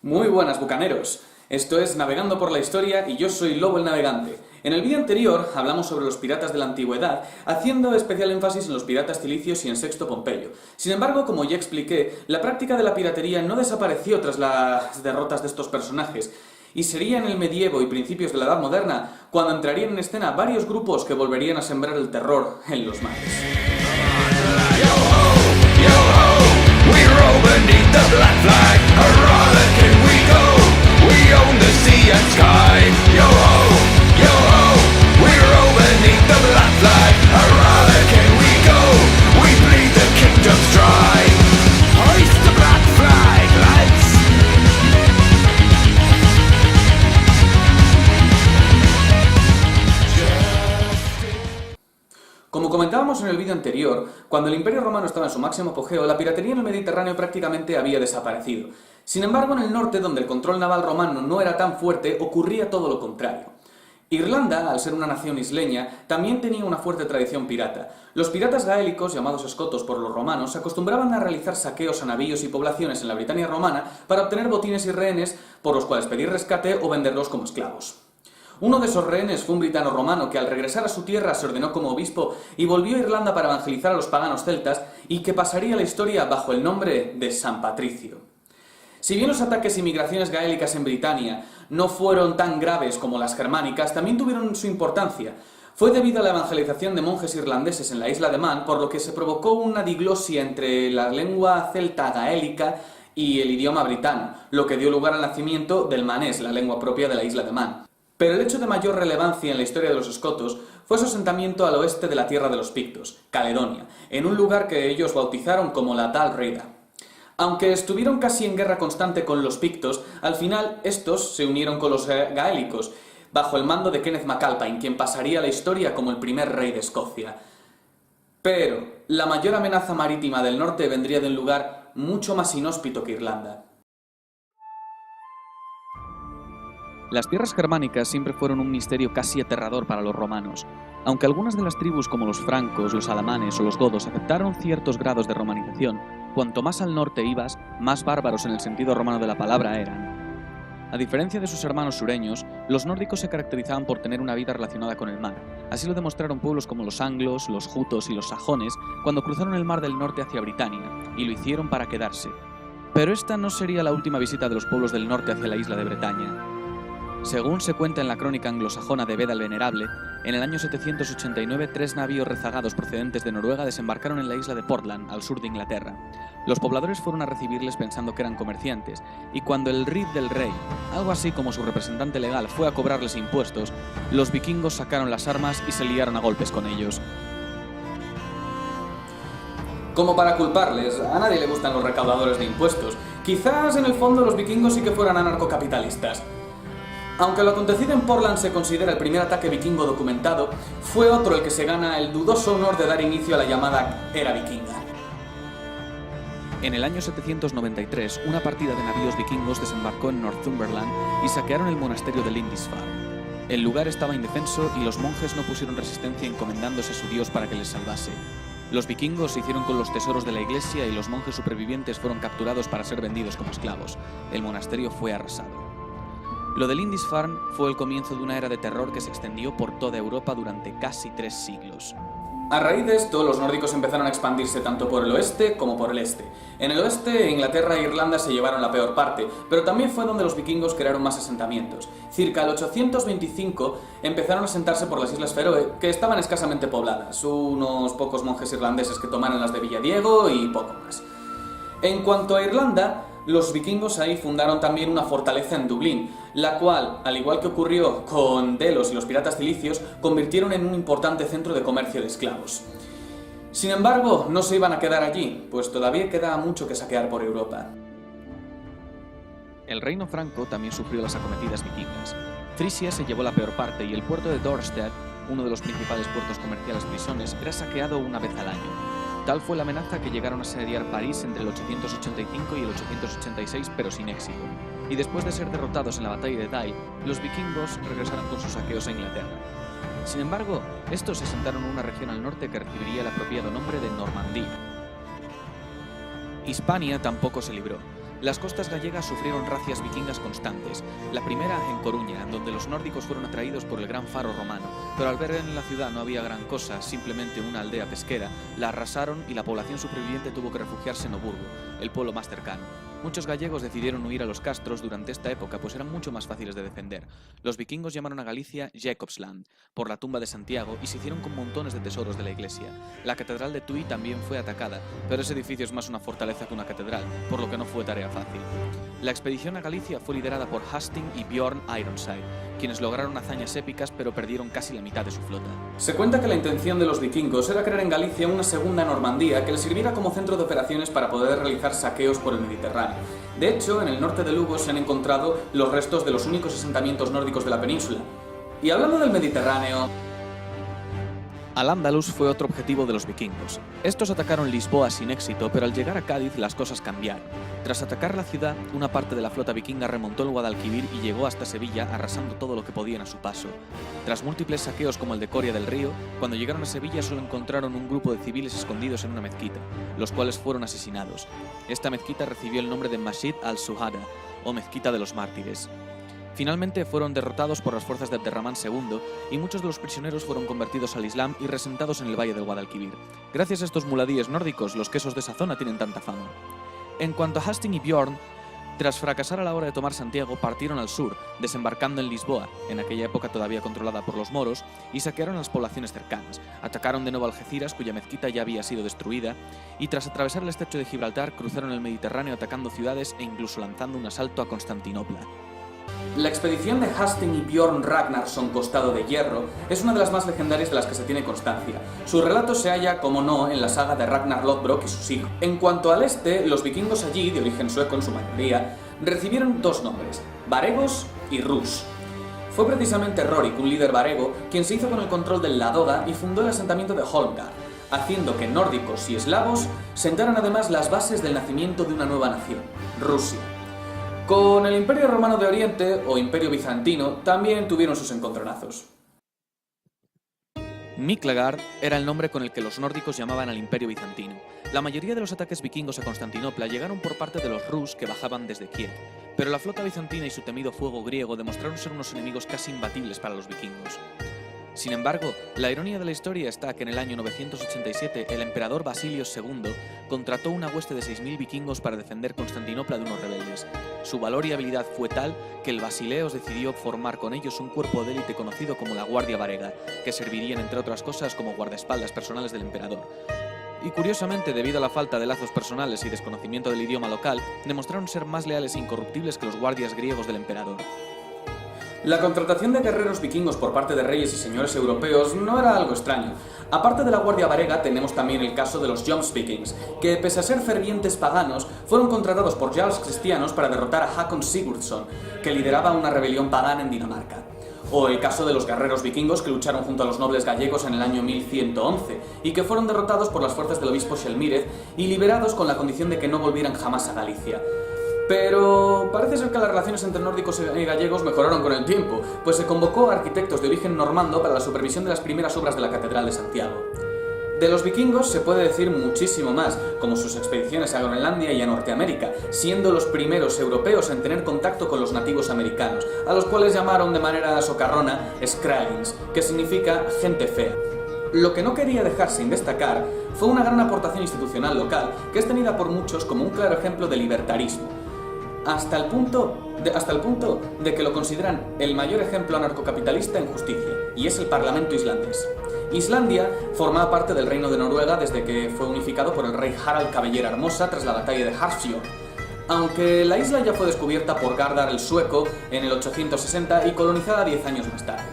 Muy buenas, bucaneros. Esto es Navegando por la Historia y yo soy Lobo el Navegante. En el vídeo anterior hablamos sobre los piratas de la antigüedad, haciendo especial énfasis en los piratas cilicios y en Sexto Pompeyo. Sin embargo, como ya expliqué, la práctica de la piratería no desapareció tras las derrotas de estos personajes, y sería en el medievo y principios de la Edad Moderna cuando entrarían en escena varios grupos que volverían a sembrar el terror en los mares. Como comentábamos en el vídeo anterior, cuando el Imperio Romano estaba en su máximo apogeo, la piratería en el Mediterráneo prácticamente había desaparecido. Sin embargo, en el norte, donde el control naval romano no era tan fuerte, ocurría todo lo contrario. Irlanda, al ser una nación isleña, también tenía una fuerte tradición pirata. Los piratas gaélicos, llamados escotos por los romanos, se acostumbraban a realizar saqueos a navíos y poblaciones en la Britania romana para obtener botines y rehenes por los cuales pedir rescate o venderlos como esclavos. Uno de esos rehenes fue un britano romano que al regresar a su tierra se ordenó como obispo y volvió a Irlanda para evangelizar a los paganos celtas y que pasaría a la historia bajo el nombre de San Patricio. Si bien los ataques y migraciones gaélicas en Britania no fueron tan graves como las germánicas, también tuvieron su importancia. Fue debido a la evangelización de monjes irlandeses en la isla de Man, por lo que se provocó una diglosia entre la lengua celta gaélica y el idioma britano, lo que dio lugar al nacimiento del manés, la lengua propia de la isla de Man. Pero el hecho de mayor relevancia en la historia de los escotos fue su asentamiento al oeste de la tierra de los pictos, Caledonia, en un lugar que ellos bautizaron como la Dal Riada. Aunque estuvieron casi en guerra constante con los pictos, al final estos se unieron con los gaélicos, bajo el mando de Kenneth MacAlpine, quien pasaría a la historia como el primer rey de Escocia. Pero la mayor amenaza marítima del norte vendría de un lugar mucho más inhóspito que Irlanda. Las tierras germánicas siempre fueron un misterio casi aterrador para los romanos. Aunque algunas de las tribus como los francos, los alamanes o los godos aceptaron ciertos grados de romanización, cuanto más al norte ibas, más bárbaros en el sentido romano de la palabra eran. A diferencia de sus hermanos sureños, los nórdicos se caracterizaban por tener una vida relacionada con el mar. Así lo demostraron pueblos como los anglos, los jutos y los sajones cuando cruzaron el mar del norte hacia Britania, y lo hicieron para quedarse. Pero esta no sería la última visita de los pueblos del norte hacia la isla de Bretaña. Según se cuenta en la crónica anglosajona de Beda el Venerable, en el año 789 3 navíos rezagados procedentes de Noruega desembarcaron en la isla de Portland, al sur de Inglaterra. Los pobladores fueron a recibirles pensando que eran comerciantes, y cuando el Rid del Rey, algo así como su representante legal, fue a cobrarles impuestos, los vikingos sacaron las armas y se liaron a golpes con ellos. Como para culparles, a nadie le gustan los recaudadores de impuestos. Quizás en el fondo los vikingos sí que fueran anarcocapitalistas. Aunque lo acontecido en Portland se considera el primer ataque vikingo documentado, fue otro el que se gana el dudoso honor de dar inicio a la llamada Era Vikinga. En el año 793, una partida de navíos vikingos desembarcó en Northumberland y saquearon el monasterio de Lindisfarne. El lugar estaba indefenso y los monjes no pusieron resistencia encomendándose a su dios para que les salvase. Los vikingos se hicieron con los tesoros de la iglesia y los monjes supervivientes fueron capturados para ser vendidos como esclavos. El monasterio fue arrasado. Lo de Lindisfarne fue el comienzo de una era de terror que se extendió por toda Europa durante casi 3 siglos. A raíz de esto, los nórdicos empezaron a expandirse tanto por el oeste como por el este. En el oeste, Inglaterra e Irlanda se llevaron la peor parte, pero también fue donde los vikingos crearon más asentamientos. Circa el 825 empezaron a asentarse por las Islas Feroe, que estaban escasamente pobladas, unos pocos monjes irlandeses que tomaron las de Villadiego y poco más. En cuanto a Irlanda, los vikingos ahí fundaron también una fortaleza en Dublín, la cual, al igual que ocurrió con Delos y los piratas cilicios, convirtieron en un importante centro de comercio de esclavos. Sin embargo, no se iban a quedar allí, pues todavía quedaba mucho que saquear por Europa. El reino franco también sufrió las acometidas vikingas. Frisia se llevó la peor parte y el puerto de Dorstad, uno de los principales puertos comerciales frisones, era saqueado una vez al año. Tal fue la amenaza que llegaron a asediar París entre el 885 y el 886, pero sin éxito. Y después de ser derrotados en la batalla de Dyle, los vikingos regresaron con sus saqueos a Inglaterra. Sin embargo, estos se asentaron en una región al norte que recibiría el apropiado nombre de Normandía. Hispania tampoco se libró. Las costas gallegas sufrieron razias vikingas constantes. La primera en Coruña, en donde los nórdicos fueron atraídos por el gran faro romano, pero al ver en la ciudad no había gran cosa, simplemente una aldea pesquera, la arrasaron y la población superviviente tuvo que refugiarse en Oburgo, el pueblo más cercano. Muchos gallegos decidieron huir a los castros durante esta época, pues eran mucho más fáciles de defender. Los vikingos llamaron a Galicia Jacobsland, por la tumba de Santiago, y se hicieron con montones de tesoros de la iglesia. La catedral de Tui también fue atacada, pero ese edificio es más una fortaleza que una catedral, por lo que no fue tarea fácil. La expedición a Galicia fue liderada por Hastings y Bjorn Ironside, quienes lograron hazañas épicas pero perdieron casi la mitad de su flota. Se cuenta que la intención de los vikingos era crear en Galicia una segunda Normandía que les sirviera como centro de operaciones para poder realizar saqueos por el Mediterráneo. De hecho, en el norte de Lugo se han encontrado los restos de los únicos asentamientos nórdicos de la península. Y hablando del Mediterráneo... Al-Ándalus fue otro objetivo de los vikingos. Estos atacaron Lisboa sin éxito, pero al llegar a Cádiz las cosas cambiaron. Tras atacar la ciudad, una parte de la flota vikinga remontó el Guadalquivir y llegó hasta Sevilla, arrasando todo lo que podían a su paso. Tras múltiples saqueos como el de Coria del Río, cuando llegaron a Sevilla solo encontraron un grupo de civiles escondidos en una mezquita, los cuales fueron asesinados. Esta mezquita recibió el nombre de Masjid al-Shuhada, o Mezquita de los Mártires. Finalmente fueron derrotados por las fuerzas de Abderramán II y muchos de los prisioneros fueron convertidos al Islam y resentados en el valle del Guadalquivir. Gracias a estos muladíes nórdicos, los quesos de esa zona tienen tanta fama. En cuanto a Hastings y Bjorn, tras fracasar a la hora de tomar Santiago, partieron al sur, desembarcando en Lisboa, en aquella época todavía controlada por los moros, y saquearon las poblaciones cercanas. Atacaron de nuevo Algeciras, cuya mezquita ya había sido destruida, y tras atravesar el estrecho de Gibraltar, cruzaron el Mediterráneo atacando ciudades e incluso lanzando un asalto a Constantinopla. La expedición de Hastings y Bjorn Ragnarsson Costado de Hierro es una de las más legendarias de las que se tiene constancia. Su relato se halla, como no, en la saga de Ragnar Lodbrok y sus hijos. En cuanto al este, los vikingos allí, de origen sueco en su mayoría, recibieron dos nombres, varegos y rus. Fue precisamente Rorik, un líder varego, quien se hizo con el control del Ladoga y fundó el asentamiento de Holmgard, haciendo que nórdicos y eslavos sentaran además las bases del nacimiento de una nueva nación, Rusia. Con el Imperio Romano de Oriente, o Imperio Bizantino, también tuvieron sus encontronazos. Miklagard era el nombre con el que los nórdicos llamaban al Imperio Bizantino. La mayoría de los ataques vikingos a Constantinopla llegaron por parte de los rus que bajaban desde Kiev, pero la flota bizantina y su temido fuego griego demostraron ser unos enemigos casi imbatibles para los vikingos. Sin embargo, la ironía de la historia está que en el año 987 el emperador Basilios II contrató una hueste de 6.000 vikingos para defender Constantinopla de unos rebeldes. Su valor y habilidad fue tal que el Basileos decidió formar con ellos un cuerpo de élite conocido como la Guardia Varega, que servirían entre otras cosas como guardaespaldas personales del emperador. Y curiosamente, debido a la falta de lazos personales y desconocimiento del idioma local, demostraron ser más leales e incorruptibles que los guardias griegos del emperador. La contratación de guerreros vikingos por parte de reyes y señores europeos no era algo extraño. Aparte de la Guardia Varega, tenemos también el caso de los Jomsvikings, que pese a ser fervientes paganos, fueron contratados por jarls cristianos para derrotar a Hakon Sigurdsson, que lideraba una rebelión pagana en Dinamarca. O el caso de los guerreros vikingos que lucharon junto a los nobles gallegos en el año 1111 y que fueron derrotados por las fuerzas del obispo Shelmírez y liberados con la condición de que no volvieran jamás a Galicia. Pero parece ser que las relaciones entre nórdicos y gallegos mejoraron con el tiempo, pues se convocó a arquitectos de origen normando para la supervisión de las primeras obras de la Catedral de Santiago. De los vikingos se puede decir muchísimo más, como sus expediciones a Groenlandia y a Norteamérica, siendo los primeros europeos en tener contacto con los nativos americanos, a los cuales llamaron de manera socarrona Skrælings, que significa gente fea. Lo que no quería dejar sin destacar fue una gran aportación institucional local, que es tenida por muchos como un claro ejemplo de libertarismo, hasta el punto de que lo consideran el mayor ejemplo anarcocapitalista en justicia, y es el Parlamento islandés. Islandia formaba parte del Reino de Noruega desde que fue unificado por el rey Harald Cabellera Hermosa tras la batalla de Hafrsfjord, aunque la isla ya fue descubierta por Gardar el Sueco en el 860 y colonizada 10 años más tarde.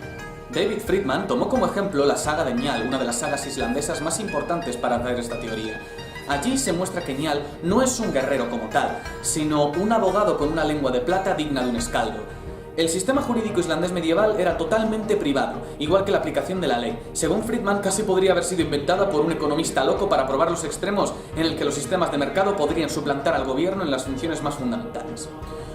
David Friedman tomó como ejemplo la saga de Njál, una de las sagas islandesas más importantes para hacer esta teoría. Allí se muestra que Njál no es un guerrero como tal, sino un abogado con una lengua de plata digna de un escaldo. El sistema jurídico islandés medieval era totalmente privado, igual que la aplicación de la ley. Según Friedman, casi podría haber sido inventada por un economista loco para probar los extremos en el que los sistemas de mercado podrían suplantar al gobierno en las funciones más fundamentales.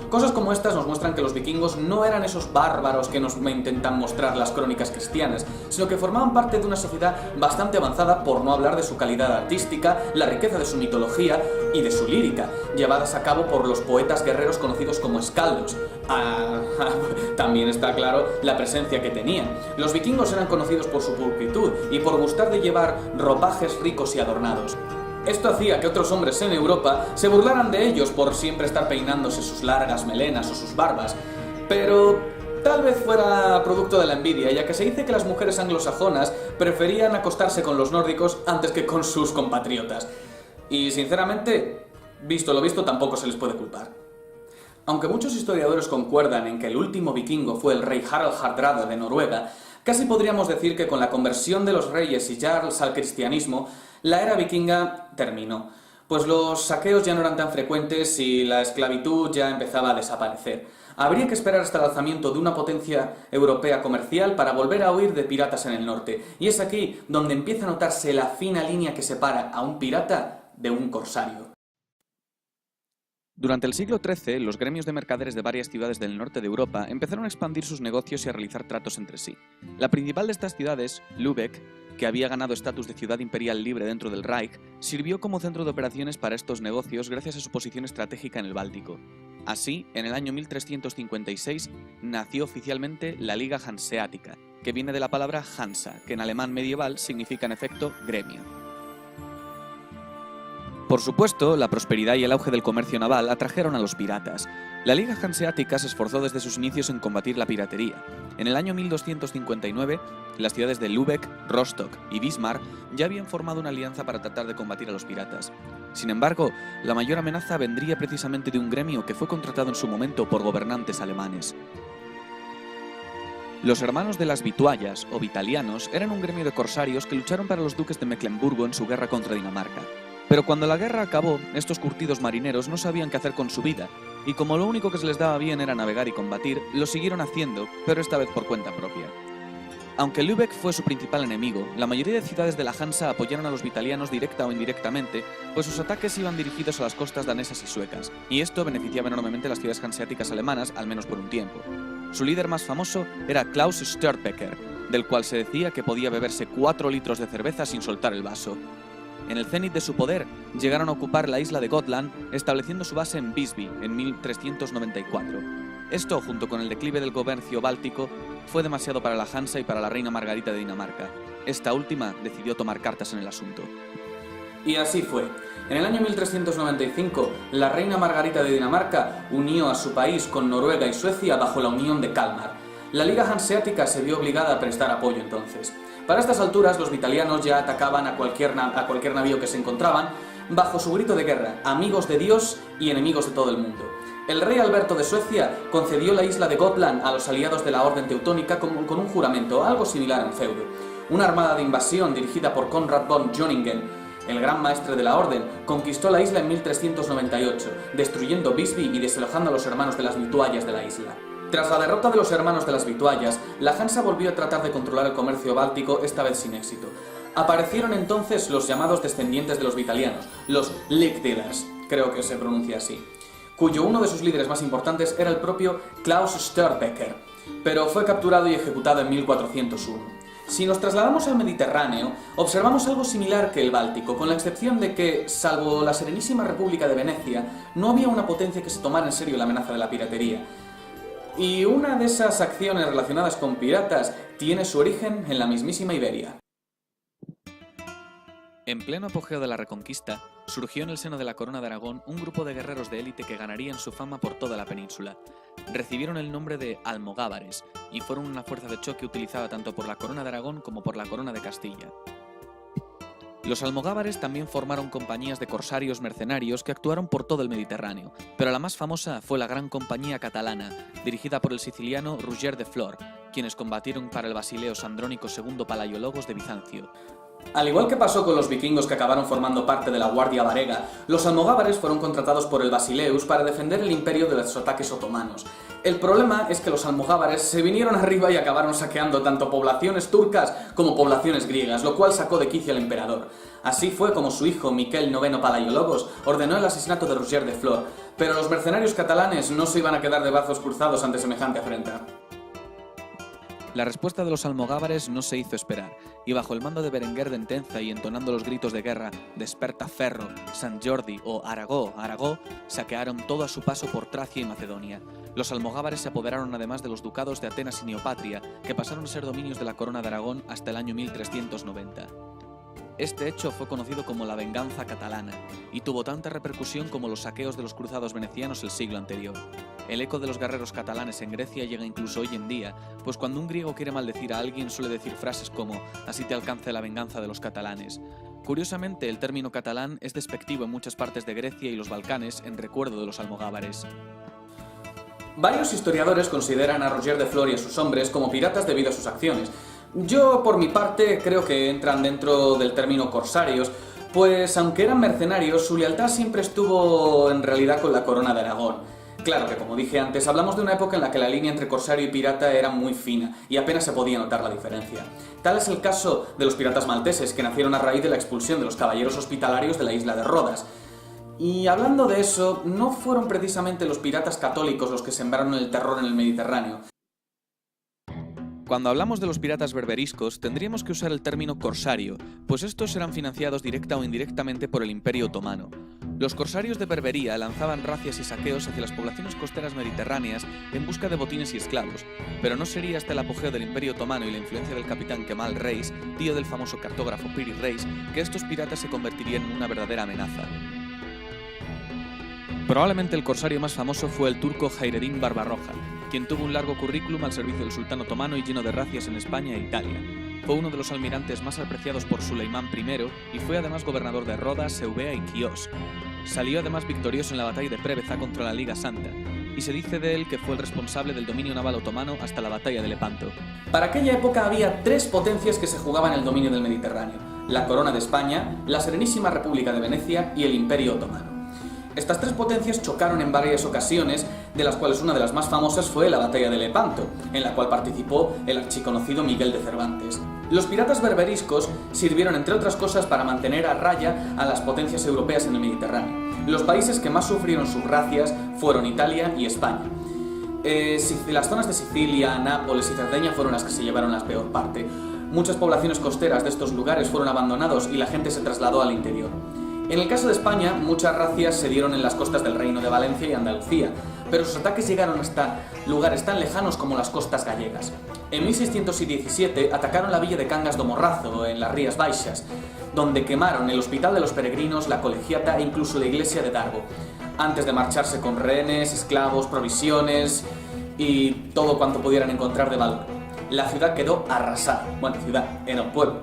Cosas como estas nos muestran que los vikingos no eran esos bárbaros que nos intentan mostrar las crónicas cristianas, sino que formaban parte de una sociedad bastante avanzada, por no hablar de su calidad artística, la riqueza de su mitología y de su lírica, llevadas a cabo por los poetas guerreros conocidos como escaldos. También está claro la presencia que tenían. Los vikingos eran conocidos por su pulcritud y por gustar de llevar ropajes ricos y adornados. Esto hacía que otros hombres en Europa se burlaran de ellos por siempre estar peinándose sus largas melenas o sus barbas, pero tal vez fuera producto de la envidia, ya que se dice que las mujeres anglosajonas preferían acostarse con los nórdicos antes que con sus compatriotas. Y sinceramente, visto lo visto, tampoco se les puede culpar. Aunque muchos historiadores concuerdan en que el último vikingo fue el rey Harald Hardrada de Noruega, casi podríamos decir que con la conversión de los reyes y jarls al cristianismo, la era vikinga terminó, pues los saqueos ya no eran tan frecuentes y la esclavitud ya empezaba a desaparecer. Habría que esperar hasta el alzamiento de una potencia europea comercial para volver a huir de piratas en el norte, y es aquí donde empieza a notarse la fina línea que separa a un pirata de un corsario. Durante el siglo XIII, los gremios de mercaderes de varias ciudades del norte de Europa empezaron a expandir sus negocios y a realizar tratos entre sí. La principal de estas ciudades, Lübeck, que había ganado estatus de ciudad imperial libre dentro del Reich, sirvió como centro de operaciones para estos negocios gracias a su posición estratégica en el Báltico. Así, en el año 1356, nació oficialmente la Liga Hanseática, que viene de la palabra Hansa, que en alemán medieval significa en efecto gremio. Por supuesto, la prosperidad y el auge del comercio naval atrajeron a los piratas. La Liga Hanseática se esforzó desde sus inicios en combatir la piratería. En el año 1259, las ciudades de Lübeck, Rostock y Wismar ya habían formado una alianza para tratar de combatir a los piratas. Sin embargo, la mayor amenaza vendría precisamente de un gremio que fue contratado en su momento por gobernantes alemanes. Los hermanos de las Vituallas, o Vitalianos, eran un gremio de corsarios que lucharon para los duques de Mecklemburgo en su guerra contra Dinamarca. Pero cuando la guerra acabó, estos curtidos marineros no sabían qué hacer con su vida, y como lo único que se les daba bien era navegar y combatir, lo siguieron haciendo, pero esta vez por cuenta propia. Aunque Lübeck fue su principal enemigo, la mayoría de ciudades de la Hansa apoyaron a los vitalianos directa o indirectamente, pues sus ataques iban dirigidos a las costas danesas y suecas, y esto beneficiaba enormemente a las ciudades hanseáticas alemanas, al menos por un tiempo. Su líder más famoso era Klaus Störtebeker, del cual se decía que podía beberse 4 litros de cerveza sin soltar el vaso. En el cenit de su poder, llegaron a ocupar la isla de Gotland, estableciendo su base en Visby en 1394. Esto, junto con el declive del comercio báltico, fue demasiado para la Hansa y para la reina Margarita de Dinamarca. Esta última decidió tomar cartas en el asunto. Y así fue. En el año 1395, la reina Margarita de Dinamarca unió a su país con Noruega y Suecia bajo la Unión de Kalmar. La Liga Hanseática se vio obligada a prestar apoyo entonces. Para estas alturas, los vitalianos ya atacaban a cualquier navío que se encontraban, bajo su grito de guerra: amigos de Dios y enemigos de todo el mundo. El rey Alberto de Suecia concedió la isla de Gotland a los aliados de la Orden Teutónica con un juramento, algo similar en feudo. Una armada de invasión dirigida por Konrad von Jonningen, el gran maestre de la Orden, conquistó la isla en 1398, destruyendo Visby y desalojando a los hermanos de las Vituallas de la isla. Tras la derrota de los hermanos de las Vituallas, la Hansa volvió a tratar de controlar el comercio báltico, esta vez sin éxito. Aparecieron entonces los llamados descendientes de los vitalianos, los Ligdilers, creo que se pronuncia así, cuyo uno de sus líderes más importantes era el propio Klaus Störtebeker, pero fue capturado y ejecutado en 1401. Si nos trasladamos al Mediterráneo, observamos algo similar que el Báltico, con la excepción de que, salvo la Serenísima República de Venecia, no había una potencia que se tomara en serio la amenaza de la piratería. Y una de esas acciones relacionadas con piratas tiene su origen en la mismísima Iberia. En pleno apogeo de la Reconquista, surgió en el seno de la Corona de Aragón un grupo de guerreros de élite que ganarían su fama por toda la península. Recibieron el nombre de almogávares y fueron una fuerza de choque utilizada tanto por la Corona de Aragón como por la Corona de Castilla. Los almogávares también formaron compañías de corsarios mercenarios que actuaron por todo el Mediterráneo, pero la más famosa fue la Gran Compañía Catalana, dirigida por el siciliano Roger de Flor, quienes combatieron para el basileo Sandrónico II Palaiologos de Bizancio. Al igual que pasó con los vikingos que acabaron formando parte de la Guardia Varega, los almogávares fueron contratados por el Basileus para defender el imperio de los ataques otomanos. El problema es que los almogávares se vinieron arriba y acabaron saqueando tanto poblaciones turcas como poblaciones griegas, lo cual sacó de quicio al emperador. Así fue como su hijo Miquel IX Palaiologos ordenó el asesinato de Roger de Flor, Pero los mercenarios catalanes no se iban a quedar de brazos cruzados ante semejante afrenta. La respuesta de los almogávares no se hizo esperar, y bajo el mando de Berenguer de Entenza y entonando los gritos de guerra «Desperta Ferro», «Sant Jordi» o «Aragó, Aragó», saquearon todo a su paso por Tracia y Macedonia. Los almogávares se apoderaron además de los ducados de Atenas y Neopatria, que pasaron a ser dominios de la corona de Aragón hasta el año 1390. Este hecho fue conocido como la venganza catalana y tuvo tanta repercusión como los saqueos de los cruzados venecianos el siglo anterior. El eco de los guerreros catalanes en Grecia llega incluso hoy en día, pues cuando un griego quiere maldecir a alguien suele decir frases como «así te alcance la venganza de los catalanes». Curiosamente, el término catalán es despectivo en muchas partes de Grecia y los Balcanes en recuerdo de los almogávares. Varios historiadores consideran a Roger de Flor y a sus hombres como piratas debido a sus acciones. Yo, por mi parte, creo que entran dentro del término corsarios, pues aunque eran mercenarios, su lealtad siempre estuvo en realidad con la corona de Aragón. Claro que, como dije antes, hablamos de una época en la que la línea entre corsario y pirata era muy fina y apenas se podía notar la diferencia. Tal es el caso de los piratas malteses, que nacieron a raíz de la expulsión de los caballeros hospitalarios de la isla de Rodas. Y hablando de eso, no fueron precisamente los piratas católicos los que sembraron el terror en el Mediterráneo. Cuando hablamos de los piratas berberiscos, tendríamos que usar el término corsario, pues estos eran financiados directa o indirectamente por el Imperio Otomano. Los corsarios de Berbería lanzaban razias y saqueos hacia las poblaciones costeras mediterráneas en busca de botines y esclavos, pero no sería hasta el apogeo del Imperio Otomano y la influencia del capitán Kemal Reis, tío del famoso cartógrafo Piri Reis, que estos piratas se convertirían en una verdadera amenaza. Probablemente el corsario más famoso fue el turco Hayreddin Barbarroja, quien tuvo un largo currículum al servicio del sultán otomano y lleno de razias en España e Italia. Fue uno de los almirantes más apreciados por Suleimán I y fue además gobernador de Rodas, Eubea y Quíos. Salió además victorioso en la batalla de Preveza contra la Liga Santa, y se dice de él que fue el responsable del dominio naval otomano hasta la batalla de Lepanto. Para aquella época había tres potencias que se jugaban el dominio del Mediterráneo: la Corona de España, la Serenísima República de Venecia y el Imperio Otomano. Estas tres potencias chocaron en varias ocasiones, de las cuales una de las más famosas fue la batalla de Lepanto, en la cual participó el archiconocido Miguel de Cervantes. Los piratas berberiscos sirvieron, entre otras cosas, para mantener a raya a las potencias europeas en el Mediterráneo. Los países que más sufrieron sus razias fueron Italia y España. Las zonas de Sicilia, Nápoles y Cerdeña fueron las que se llevaron la peor parte. Muchas poblaciones costeras de estos lugares fueron abandonados y la gente se trasladó al interior. En el caso de España, muchas razias se dieron en las costas del Reino de Valencia y Andalucía, pero sus ataques llegaron hasta lugares tan lejanos como las costas gallegas. En 1617 atacaron la villa de Cangas do Morrazo, en las Rías Baixas, donde quemaron el Hospital de los Peregrinos, la Colegiata e incluso la iglesia de Darbo, antes de marcharse con rehenes, esclavos, provisiones y todo cuanto pudieran encontrar de valor. La ciudad quedó arrasada. Bueno, ciudad, era un pueblo.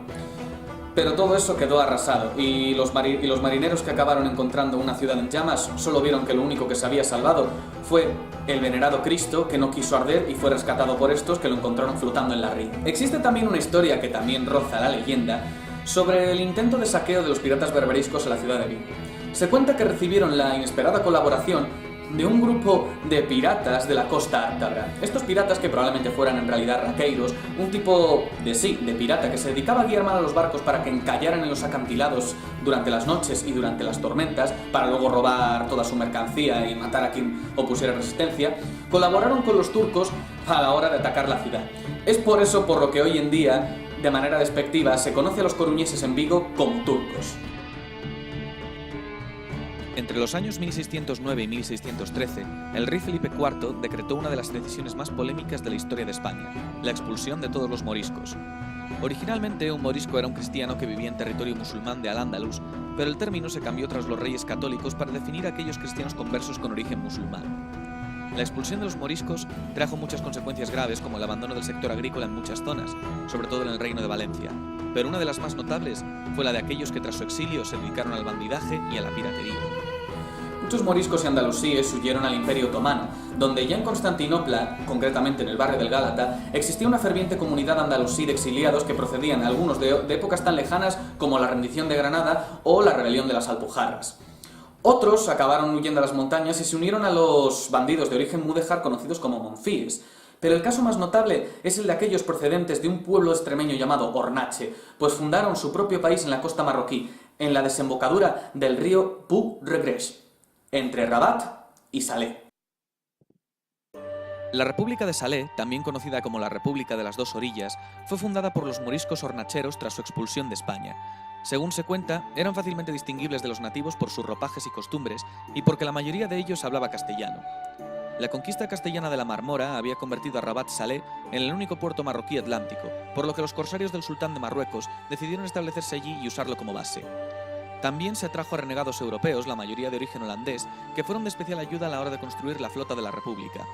Pero todo eso quedó arrasado, y los marineros que acabaron encontrando una ciudad en llamas solo vieron que lo único que se había salvado fue el venerado Cristo, que no quiso arder y fue rescatado por estos, que lo encontraron flotando en la ría. Existe también una historia que también roza la leyenda sobre el intento de saqueo de los piratas berberiscos a la ciudad de Vigo. Se cuenta que recibieron la inesperada colaboración de un grupo de piratas de la costa ártabra. Estos piratas, que probablemente fueran en realidad raqueiros, un tipo de pirata que se dedicaba a guiar mal a los barcos para que encallaran en los acantilados durante las noches y durante las tormentas, para luego robar toda su mercancía y matar a quien opusiera resistencia, colaboraron con los turcos a la hora de atacar la ciudad. Es por eso por lo que hoy en día, de manera despectiva, se conoce a los coruñeses en Vigo como turcos. Entre los años 1609 y 1613, el rey Felipe IV decretó una de las decisiones más polémicas de la historia de España, la expulsión de todos los moriscos. Originalmente, un morisco era un cristiano que vivía en territorio musulmán de Al-Ándalus, pero el término se cambió tras los reyes católicos para definir a aquellos cristianos conversos con origen musulmán. La expulsión de los moriscos trajo muchas consecuencias graves, como el abandono del sector agrícola en muchas zonas, sobre todo en el Reino de Valencia, pero una de las más notables fue la de aquellos que tras su exilio se dedicaron al bandidaje y a la piratería. Muchos moriscos y andalusíes huyeron al Imperio Otomano, donde ya en Constantinopla, concretamente en el barrio del Gálata, existía una ferviente comunidad andalusí de exiliados que procedían algunos de épocas tan lejanas como la rendición de Granada o la rebelión de las Alpujarras. Otros acabaron huyendo a las montañas y se unieron a los bandidos de origen mudéjar conocidos como monfíes. Pero el caso más notable es el de aquellos procedentes de un pueblo extremeño llamado Hornache, pues fundaron su propio país en la costa marroquí, en la desembocadura del río Pou Regreix, entre Rabat y Salé. La República de Salé, también conocida como la República de las Dos Orillas, fue fundada por los moriscos hornacheros tras su expulsión de España. Según se cuenta, eran fácilmente distinguibles de los nativos por sus ropajes y costumbres y porque la mayoría de ellos hablaba castellano. La conquista castellana de la Marmora había convertido a Rabat Salé en el único puerto marroquí atlántico, por lo que los corsarios del sultán de Marruecos decidieron establecerse allí y usarlo como base. También se atrajo a renegados europeos, la mayoría de origen holandés, que fueron de especial ayuda a la hora de construir la flota de la República.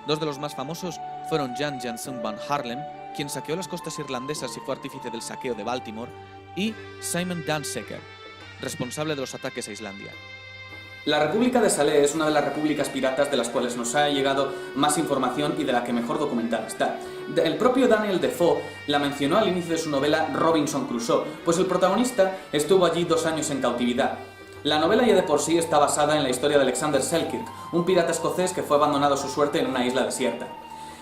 Dos de los más famosos fueron Jan Janssen van Haarlem, quien saqueó las costas irlandesas y fue artífice del saqueo de Baltimore, y Simon Danseker, responsable de los ataques a Islandia. La República de Salé es una de las repúblicas piratas de las cuales nos ha llegado más información y de la que mejor documentada está. El propio Daniel Defoe la mencionó al inicio de su novela Robinson Crusoe, pues el protagonista estuvo allí 2 años en cautividad. La novela ya de por sí está basada en la historia de Alexander Selkirk, un pirata escocés que fue abandonado a su suerte en una isla desierta.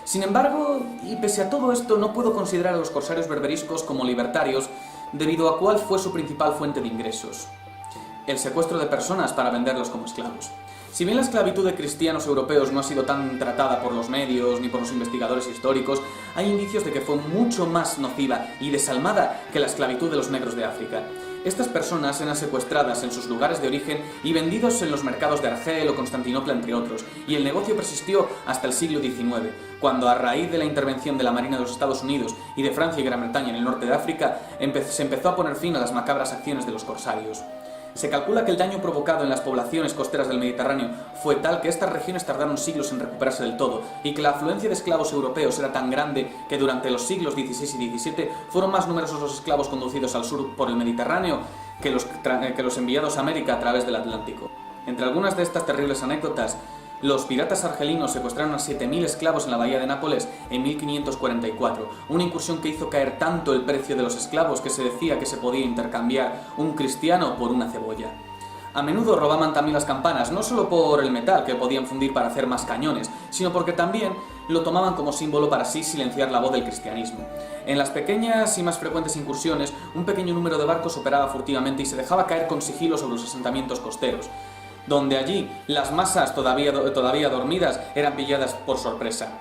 Sin embargo, y pese a todo esto, no puedo considerar a los corsarios berberiscos como libertarios, debido a cuál fue su principal fuente de ingresos: el secuestro de personas para venderlos como esclavos. Si bien la esclavitud de cristianos europeos no ha sido tan tratada por los medios ni por los investigadores históricos, hay indicios de que fue mucho más nociva y desalmada que la esclavitud de los negros de África. Estas personas eran secuestradas en sus lugares de origen y vendidos en los mercados de Argel o Constantinopla, entre otros, y el negocio persistió hasta el siglo XIX, cuando a raíz de la intervención de la Marina de los Estados Unidos y de Francia y Gran Bretaña en el norte de África, se empezó a poner fin a las macabras acciones de los corsarios. Se calcula que el daño provocado en las poblaciones costeras del Mediterráneo fue tal que estas regiones tardaron siglos en recuperarse del todo, y que la afluencia de esclavos europeos era tan grande que durante los siglos XVI y XVII fueron más numerosos los esclavos conducidos al sur por el Mediterráneo que los enviados a América a través del Atlántico. Entre algunas de estas terribles anécdotas, los piratas argelinos secuestraron a 7.000 esclavos en la bahía de Nápoles en 1544, una incursión que hizo caer tanto el precio de los esclavos que se decía que se podía intercambiar un cristiano por una cebolla. A menudo robaban también las campanas, no solo por el metal que podían fundir para hacer más cañones, sino porque también lo tomaban como símbolo para así silenciar la voz del cristianismo. En las pequeñas y más frecuentes incursiones, un pequeño número de barcos operaba furtivamente y se dejaba caer con sigilo sobre los asentamientos costeros, donde allí las masas todavía dormidas eran pilladas por sorpresa.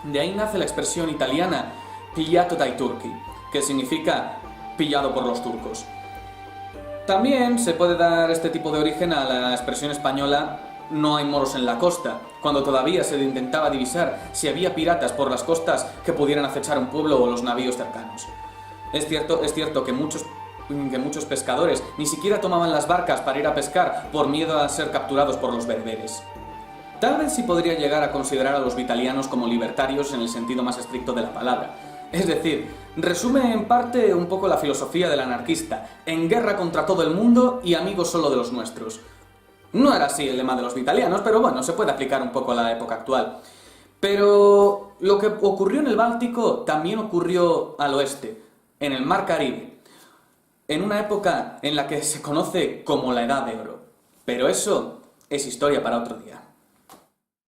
De ahí nace la expresión italiana pigliato dai turchi, que significa pillado por los turcos. También se puede dar este tipo de origen a la expresión española no hay moros en la costa, cuando todavía se intentaba divisar si había piratas por las costas que pudieran acechar un pueblo o los navíos cercanos. Es cierto que muchos pescadores ni siquiera tomaban las barcas para ir a pescar por miedo a ser capturados por los berberes. Tal vez sí podría llegar a considerar a los vitalianos como libertarios en el sentido más estricto de la palabra. Es decir, resume en parte un poco la filosofía del anarquista: en guerra contra todo el mundo y amigos solo de los nuestros. No era así el lema de los vitalianos, pero bueno, se puede aplicar un poco a la época actual. Pero lo que ocurrió en el Báltico también ocurrió al oeste, en el Mar Caribe, en una época en la que se conoce como la Edad de Oro. Pero eso es historia para otro día.